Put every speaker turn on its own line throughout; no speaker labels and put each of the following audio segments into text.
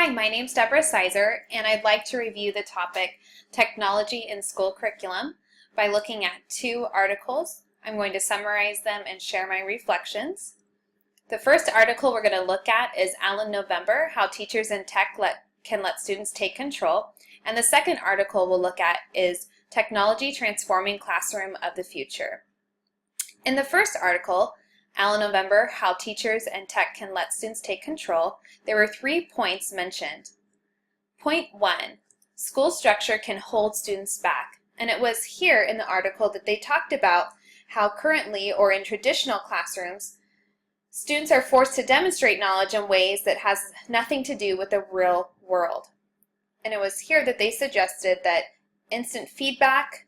Hi, my name's Deborah Sizer, and I'd like to review the topic Technology in School Curriculum by looking at two articles. I'm going to summarize them and share my reflections. The first article we're going to look at is Alan November, How Teachers in Tech Can Let Students Take Control. And the second article we'll look at is Technology Transforming Classroom of the Future. In the first article, Alan November, How Teachers and Tech Can Let Students Take Control, there were 3 points mentioned. Point 1, school structure can hold students back. And it was here in the article that they talked about how currently, or in traditional classrooms, students are forced to demonstrate knowledge in ways that has nothing to do with the real world. And it was here that they suggested that instant feedback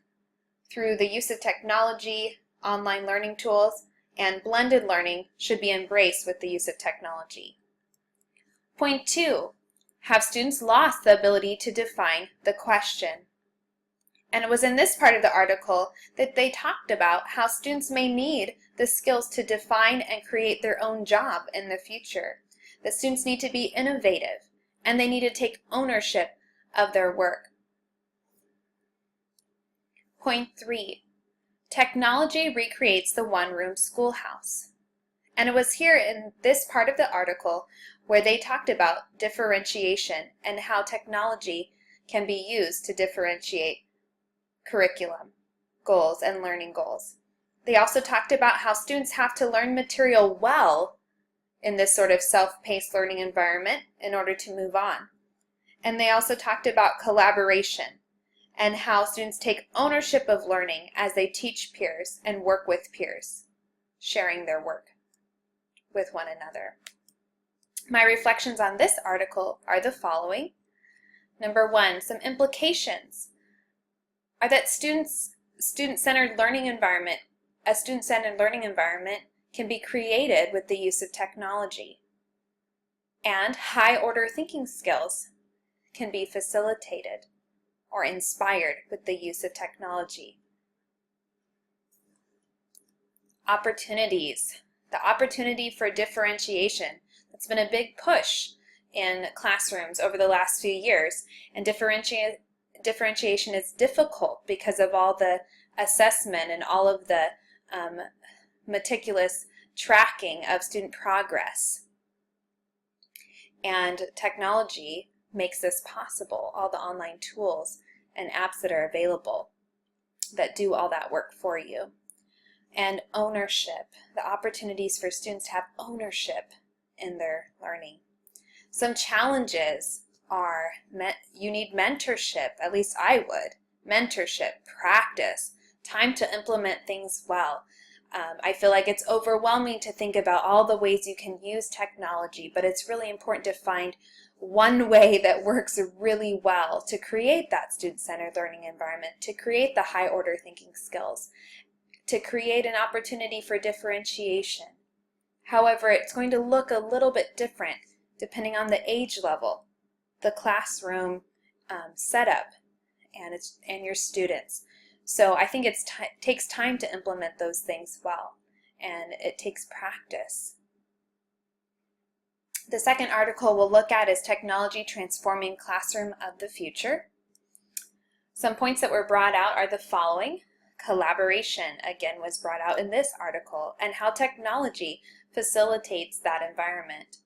through the use of technology, online learning tools, and blended learning should be embraced with the use of technology. Point 2, have students lost the ability to define the question? And it was in this part of the article that they talked about how students may need the skills to define and create their own job in the future. That students need to be innovative, and they need to take ownership of their work. Point 3, technology recreates the one-room schoolhouse. And it was here in this part of the article where they talked about differentiation and how technology can be used to differentiate curriculum goals and learning goals. They also talked about how students have to learn material well in this sort of self-paced learning environment in order to move on. And they also talked about collaboration and how students take ownership of learning as they teach peers and work with peers, sharing their work with one another. My reflections on this article are the following. Number 1, some implications are that a student-centered learning environment can be created with the use of technology, and high-order thinking skills can be facilitated or inspired with the use of technology. Opportunities. The opportunity for differentiation. That's been a big push in classrooms over the last few years, and differentiation is difficult because of all the assessment and all of the meticulous tracking of student progress. And technology makes this possible, all the online tools and apps that are available that do all that work for you. And ownership, the opportunities for students to have ownership in their learning. Some challenges are you need mentorship, at least I would. Mentorship, practice, time to implement things well. I feel like it's overwhelming to think about all the ways you can use technology, but it's really important to find one way that works really well to create that student-centered learning environment, to create the high-order thinking skills, to create an opportunity for differentiation. However, it's going to look a little bit different depending on the age level, the classroom setup, and your students. So I think it takes time to implement those things well, and it takes practice. The second article we'll look at is Technology Transforming Classroom of the Future. Some points that were brought out are the following. Collaboration, again, was brought out in this article, and how technology facilitates that environment.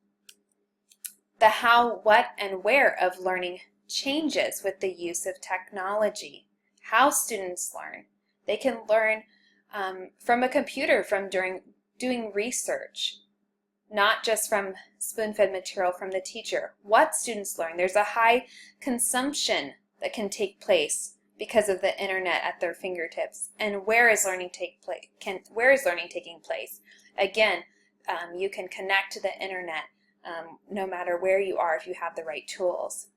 The how, what, and where of learning changes with the use of technology. How students learn. They can learn from a computer, from doing research, not just from spoon-fed material from the teacher. What students learn. There's a high consumption that can take place because of the internet at their fingertips. And where is learning taking place? Again, you can connect to the internet no matter where you are if you have the right tools.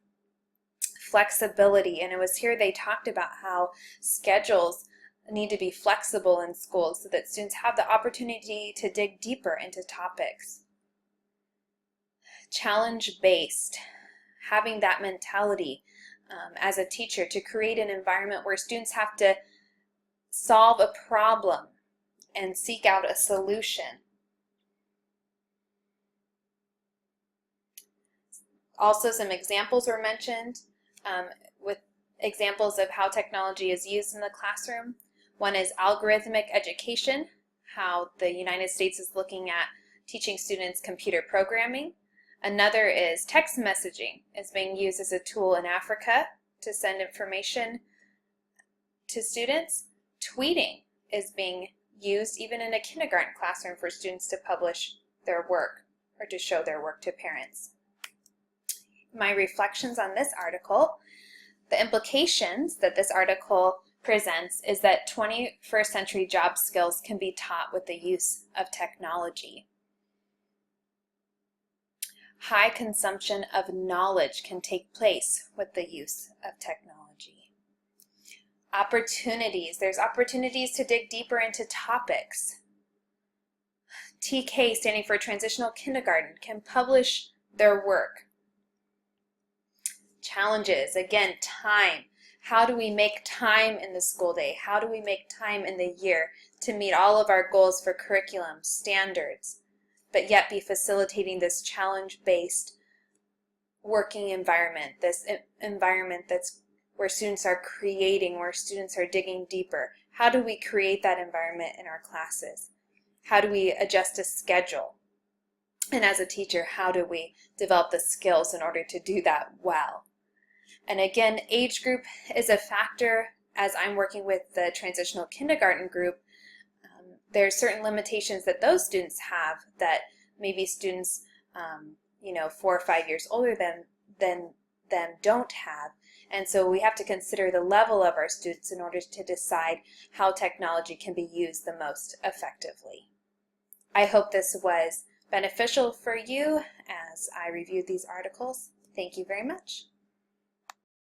Flexibility, and it was here they talked about how schedules need to be flexible in schools so that students have the opportunity to dig deeper into topics. Challenge-based, having that mentality as a teacher to create an environment where students have to solve a problem and seek out a solution. Also, some examples were mentioned with examples of how technology is used in the classroom. One is algorithmic education, how the United States is looking at teaching students computer programming. Another is text messaging. It's being used as a tool in Africa to send information to students. Tweeting is being used even in a kindergarten classroom for students to publish their work or to show their work to parents. My reflections on this article: the implications that this article presents is that 21st century job skills can be taught with the use of technology. High consumption of knowledge can take place with the use of technology. Opportunities. There's opportunities to dig deeper into topics. TK, standing for Transitional Kindergarten, can publish their work. Challenges. Again, time. How do we make time in the school day? How do we make time in the year to meet all of our goals for curriculum, standards, but yet be facilitating this challenge-based working environment, this environment that's where students are creating, where students are digging deeper? How do we create that environment in our classes? How do we adjust a schedule? And as a teacher, how do we develop the skills in order to do that well? And again, age group is a factor. As I'm working with the transitional kindergarten group, there are certain limitations that those students have that maybe students 4 or 5 years older than them don't have. And so we have to consider the level of our students in order to decide how technology can be used the most effectively. I hope this was beneficial for you as I reviewed these articles. Thank you very much.